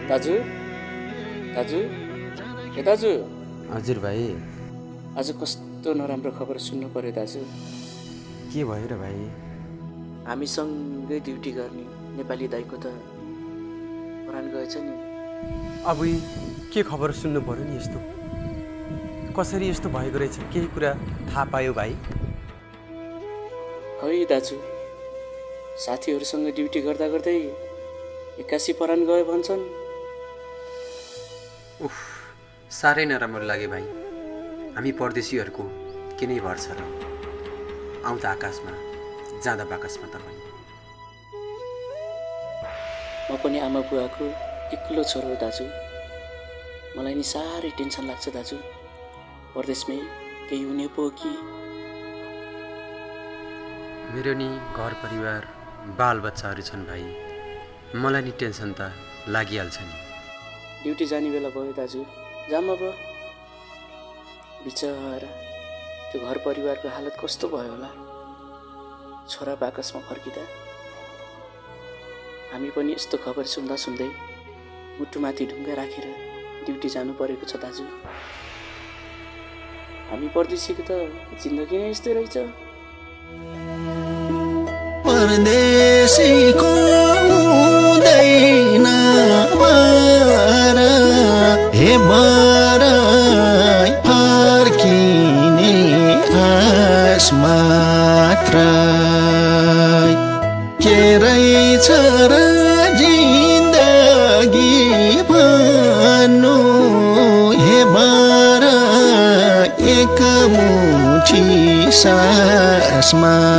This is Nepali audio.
दाजु दाजु ए दाजु। हजुर भाइ। आज कस्तो नराम्रो खबर सुन्नु पर्यो दाजु। के भयो र भाइ? हामीसँगै ड्युटी गर्ने नेपाली दाइको त प्राण गएछ नि। अब के खबर सुन्नु पर्यो नि? यस्तो कसरी यस्तो भएको रहेछ? केही कुरा थाहा पायो भाइ? खै दाजु, साथीहरूसँग ड्युटी गर्दा गर्दै एक्कासी प्राण गयो भन्छन्। उफ, साह्रै नराम्रो लाग्यो भाइ। हामी परदेशीहरूको के नै भर्छ र? आउँदा आकाशमा जाँदा बाकसमा तपाईँ। म पनि आमा बुवाको एक्लो छोरो हो दाजु। मलाई नि साह्रै टेन्सन लाग्छ दाजु। परदेशमै केही हुने पो कि? मेरो नि घर परिवार बालबच्चाहरू छन् भाइ। मलाई नि टेन्सन त लागिहाल्छ नि। ड्युटी जाने बेला भयो दाजु, जाम अब। बिचरा त्यो घर परिवारको हालत कस्तो भयो होला छोरा बाकसमा फर्किँदा। हामी पनि यस्तो खबर सुन्दा सुन्दै मुटुमाथि ढुङ्गा राखेर ड्युटी जानु परेको छ दाजु। हामी परदेशीको त जिन्दगी नै यस्तै रहेछ। परदेशीको हुँदैन बार, हे बार फर्किने आस मात्र। के रहेछ र जिन्दगी भन्नु, हे बार एक मुठी सास मात्र।